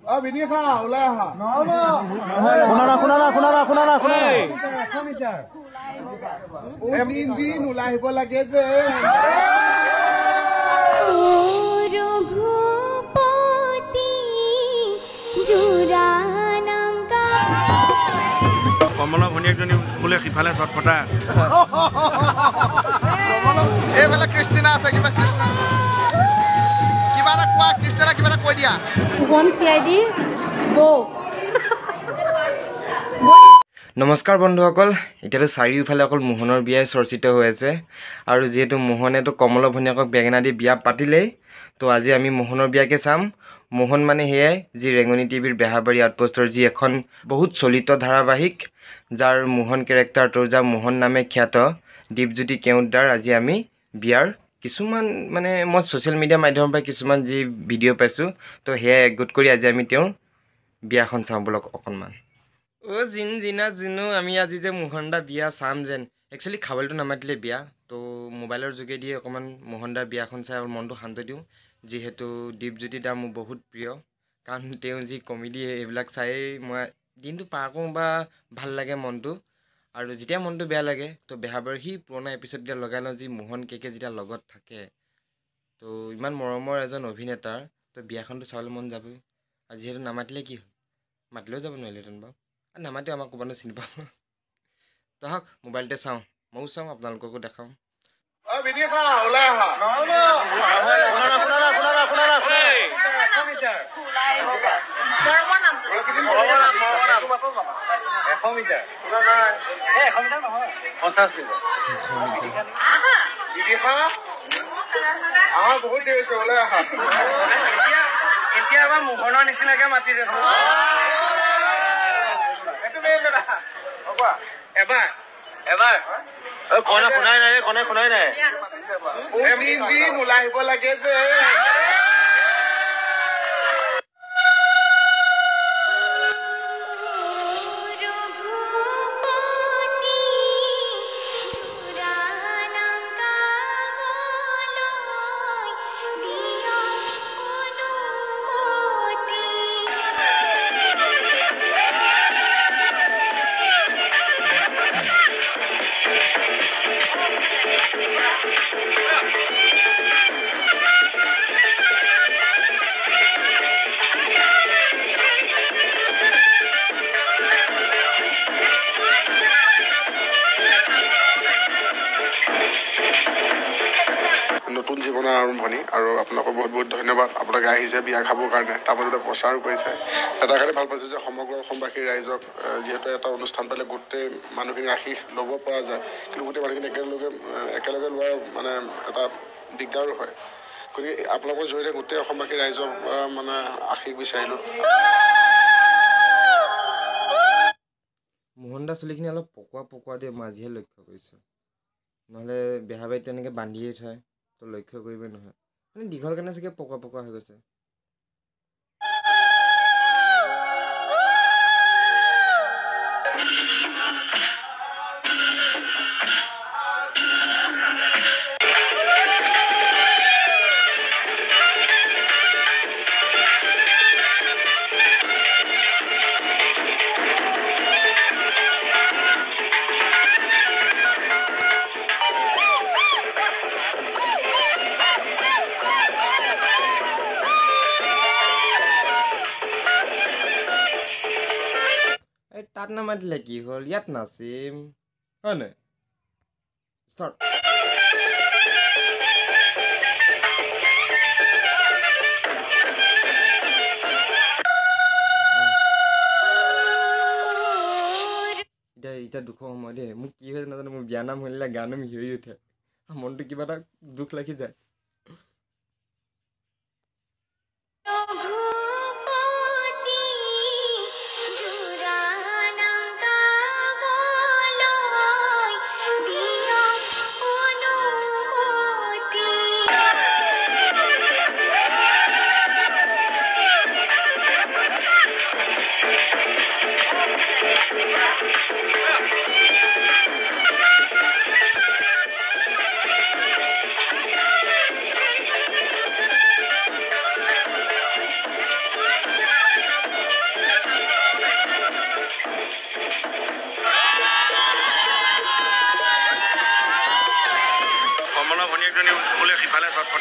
বিনিখা ওলাই আহা দিন ওলাই আহিব লাগে যে কমলা ভনীয়েকজনী বোলে সিফালে চটফটা এইফালে ক্ৰিষ্টিনা আছে কিবা কৃষ্ণা কিবা এটা কোৱা কৃষ্ণা কিবা এটা কৈ দিয়া নমস্কাৰ বন্ধুসকল এতিয়াতো চাৰিওফালে অকল মোহনৰ বিয়াই চৰ্চিত হৈ আছে আৰু যিহেতু মোহনেতো কমলা ভনীয়েকক বেঙেনা দি বিয়া পাতিলেই তো আজি আমি মোহনৰ বিয়াকে চাম মোহন মানে সেয়াই যি ৰেঙনি টিভিৰ বেহাবাৰী আউটপোষ্টৰ যি এখন বহুত চলিত ধাৰাবাহিক যাৰ মোহন কেৰেক্টাৰটোৰ যা মোহন নামে খ্যাত দীপজ্যোতি কেওঁটদাৰ আজি আমি বিয়াৰ কিছুমান মানে মই ছ'চিয়েল মিডিয়া মাধ্যমৰ পৰা কিছুমান যি ভিডিঅ' পাইছোঁ তো সেয়াই একগোট কৰি আজি আমি তেওঁৰ বিয়াখন চাওঁ বলক অকণমান জিনো আমি আজি যে মোহনদাৰ বিয়া চাম যেন একচুৱেলি খাবলৈতো নামাতিলে বিয়া তো মোবাইলৰ যোগেদি অকণমান মোহনদাৰ বিয়াখন চাই মনটো শান্ত দিওঁ যিহেতু দীপজ্যোতি দা মোৰ বহুত প্ৰিয় কাৰণ তেওঁ যি কমেডি এইবিলাক চায়েই মই দিনটো পাৰ কৰোঁ বা ভাল লাগে মনটো আৰু যেতিয়া মনটো বেয়া লাগে তো বেহাবাৰীৰ সি পুৰণা এপিছ'ড যেতিয়া লগাই লওঁ যি মোহন কেকে যেতিয়া লগত থাকে তো ইমান মৰমৰ এজন অভিনেতাৰ তো বিয়াখনটো চাবলৈ মন যাবই আৰু যিহেতু নামাতিলে কি হ'ল মাতিলেও যাব নোৱাৰিলেহেঁতেন বাৰু নামাতিও আমাক ক'বানো চিনি পাব তহক মোবাইলতে চাওঁ ময়ো চাওঁ আপোনালোককো দেখাওঁ বিনিখা ওলাই আহা বহুত দেৰি হৈছে ওলাই আহা এতিয়া এবাৰ মোহনৰ নিচিনাকে মাতি দিছো শুনাই নাই দিন ওলাই আহিব লাগে যে নতুন জীৱনৰ আৰম্ভণি আৰু আপোনালোকক বহুত বহুত ধন্যবাদ আপোনালোকে আহিছে বিয়া খাবৰ কাৰণে তাৰ মাজতে প্ৰচাৰো কৰিছে এটা কাৰণে ভাল পাইছোঁ যে সমগ্ৰ অসমবাসী ৰাইজক যিহেতু এটা অনুষ্ঠান পালে গোটেই মানুহখিনি আশীষ ল'ব পৰা যায় কিন্তু গোটেই মানুহখিনি একেলগে লোৱাৰ মানে এটা দিগদাৰো হয় গতিকে আপোনালোকৰ জৰিয়তে গোটেই অসমবাসী ৰাইজৰ পৰা মানে আশীষ বিচাৰিলোঁ মোহনদা চুলিখিনি অলপ পকোৱা দিয়ে মই আজিহে লক্ষ্য কৰিছোঁ নহ'লে বেহাবাৰীটো এনেকৈ বান্ধিয়ে থয় তো লক্ষ্য কৰিবই নহয় মানে দীঘল কাৰণে চাগে পকোৱা হৈ গৈছে তাত নামাতিলে কি হ'ল ইয়াত নাচিম হয় নাই ষ্টাৰ্ট এতিয়া দুখৰ সময় দেই মোক কি হৈছে নাজানো মোৰ বিয়া নাম শুনিলে গানো মিহৰি উঠে মনটো কিবা এটা দুখ লাগি যায়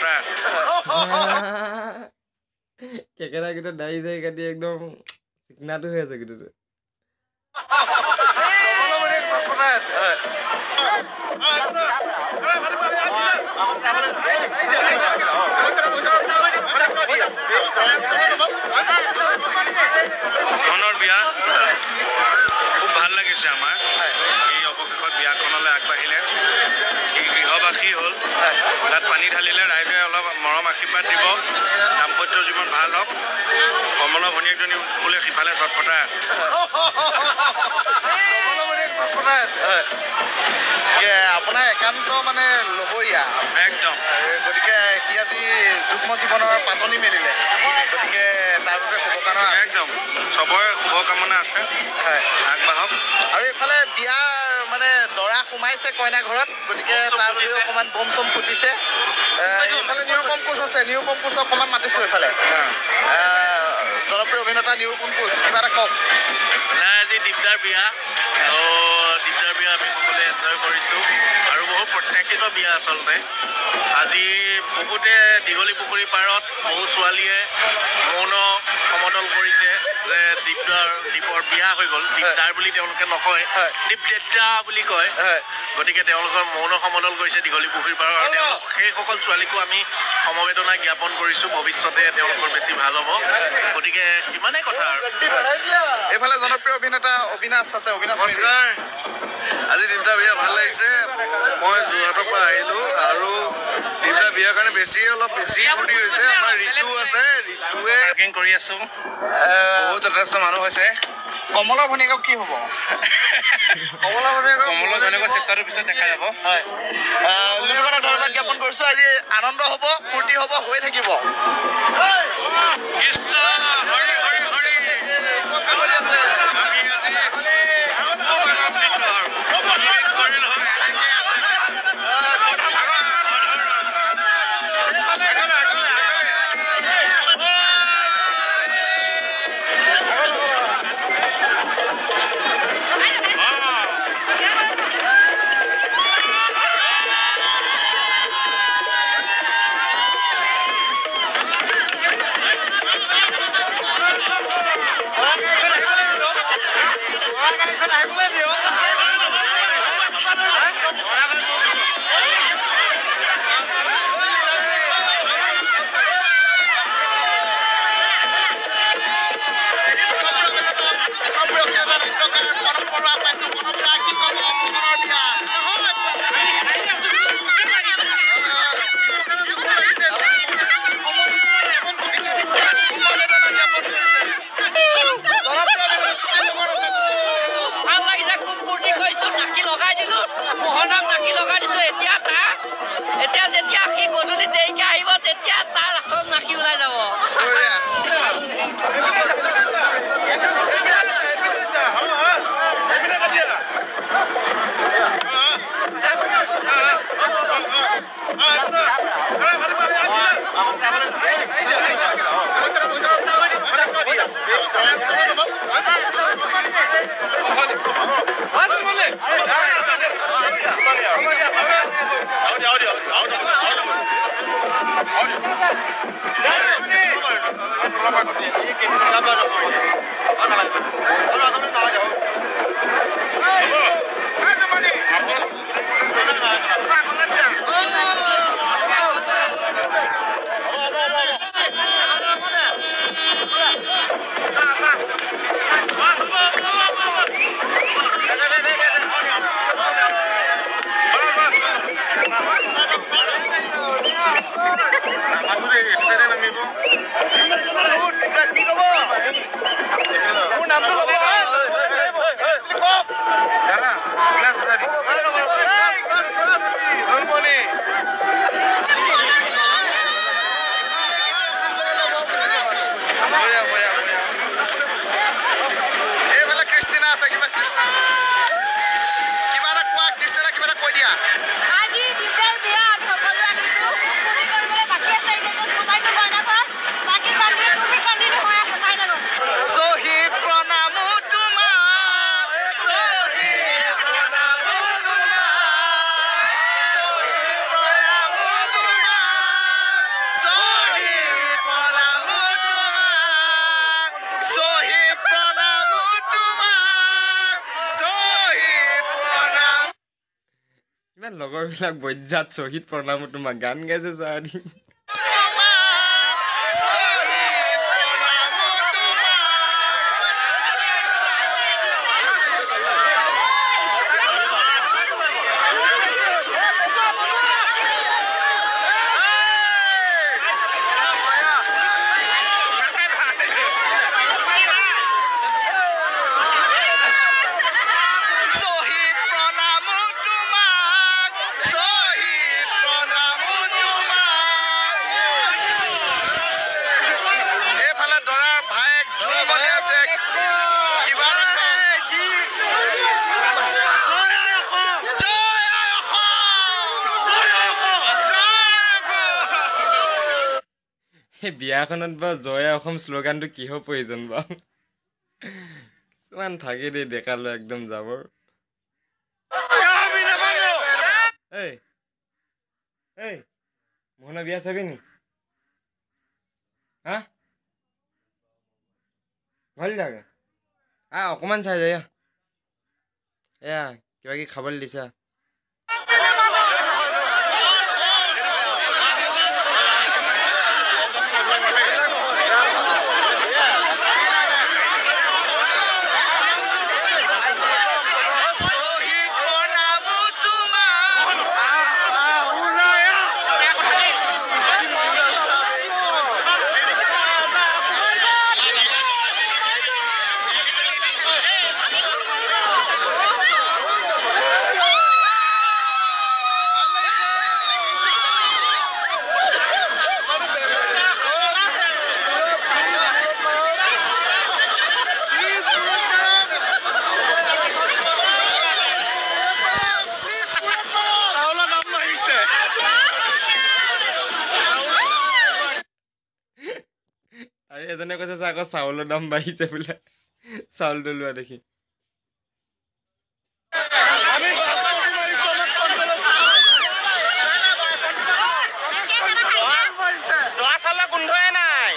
চটপটা কেকেৰা কিন্তু দাঢ়ি চাহি কাটি একদম চিকনাটো হৈ আছে কিন্তু মোহনৰ বিয়া খুব ভাল লাগিছে আমাৰ এই অৱশেষত বিয়াখনলৈ আগবাঢ়িলে গৃহবাসী হ'ল তাত পানী ঢালিলে ৰাইজে অলপ মৰম আশীৰ্বাদ দিব দাম্পত্য জীৱন ভাল হওক কমল ভনীয়েকজনী বোলে সিফালে চটপটা আপোনাৰ একান্ত মানে লগৰীয়া একদম গতিকে সি আজি যুগ্ম জীৱনৰ পাতনি মেলিলে গতিকে তাৰ বাবে শুভকামনা একদম চবৰে শুভকামনা আছে আগবাঢ়ক আৰু এইফালে বিয়া মানে দৰা সোমাইছে কইনা ঘৰত গতিকে তাৰ বাবে অকণমান বম চম ফুটিছে এইফালে নিৰুপম কোচ আছে নিৰুপম কোচ অকণমান মাতিছোঁ এইফালে জনপ্ৰিয় অভিনেতা নিৰুপম কোচ কিবা এটা কওক নাই আজি দীপদাৰ বিয়া দীপদাৰ বিয়া আমি সকলোৱে এনজয় কৰিছোঁ আৰু বহুত প্ৰত্যাশিত বিয়া আচলতে আজি বহুতে দীঘলী পুখুৰী পাৰত বহু ছোৱালীয়ে মৌন সমদল কৰিছে যে দীপৰ বিয়া হৈ গ'ল দীপদাৰ বুলি তেওঁলোকে নকয় দীপদেদা বুলি কয় গতিকে তেওঁলোকৰ মৌন সমদল কৰিছে দীঘলী পুখুৰী পাৰত আৰু সেইসকল ছোৱালীকো আমি সমবেদনা জ্ঞাপন কৰিছোঁ ভৱিষ্যতে তেওঁলোকৰ বেছি ভাল হ'ব গতিকে সিমানেই কথা আৰু এইফালে জনপ্ৰিয় অভিনেতা অবিনাশ আছে অবিনাশ নমস্কাৰ আজি দীপদাৰ বিয়া ভাল লাগিছে মই যোৰহাটৰ পৰা আহিলোঁ আৰু দীপদাৰ বিয়াৰ কাৰণে অলপ বেছি ফূৰ্তি হৈছে আমাৰ ঋতু আছে ঋতুৱে পেকিং কৰি আছোঁ বহুত যথেষ্ট মানুহ হৈছে কমলৰ ভনীয়েকক কি হ'ব কমলৰ ভনীয়েকৰ চেপ্টাৰটোৰ পিছত দেখা যাব বিভিন্ন ধন্যবাদ জ্ঞাপন কৰিছোঁ আজি আনন্দ হ'ব ফূৰ্তি হ'ব হৈ থাকিব কৃষ্ণ হৰি হৰি হৰি আমি আজি এতিয়া যেতিয়া সি গধূলি দেৰিকে আহিব তেতিয়া তাৰ আচল নাকি ওলাই যাব শ্বহীদ প্ৰণাম তোমাক শ্বহীদ প্ৰণাম ইমান লগৰবিলাক বৈজাত শ্বহীদ প্ৰণাম তোমাক গান গাইছে চাৰি এই বিয়াখনত বাৰু জয় অসম শ্লোগানটো কিহৰ প্ৰয়োজন বাৰু কিছুমান থাকে দেই ডেকা লৈ একদম যাবৰ এই এই মোহনৰ বিয়া চাবি নি হা ভাল লাগে অকণমান চাই যায় এয়া কিবা কিবি খাবলৈ দিছা আৰু এজনে কৈছে যে আকৌ চাউলৰ দাম বাঢ়িছে বোলে চাউলটো লোৱা দেখি গোন্ধই নাই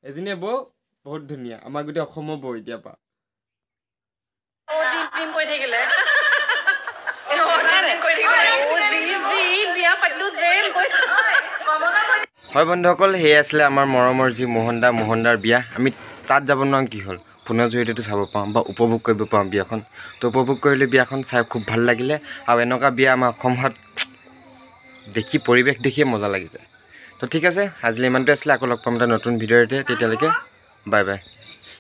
এজনীয়ে বৌ বহুত ধুনীয়া আমাৰ গোটেই অসমৰ বৌ এতিয়াৰ পৰা হয় বন্ধুসকল সেয়ে আছিলে আমাৰ মৰমৰ যি মোহনদাৰ বিয়া আমি তাত যাব নোৱাৰোঁ কি হ'ল ফোনৰ জৰিয়তেতো চাব পাওঁ বা উপভোগ কৰিব পাৰোঁ বিয়াখন তো উপভোগ কৰিলে বিয়াখন চাই খুব ভাল লাগিলে আৰু এনেকুৱা বিয়া আমাৰ অসমত দেখি পৰিৱেশ দেখিয়ে মজা লাগি যায় তো ঠিক আছে আজিলৈ ইমানটোৱে আছিলে আকৌ লগ পাম এটা নতুন ভিডিঅ'তে তেতিয়ালৈকে বাই বাই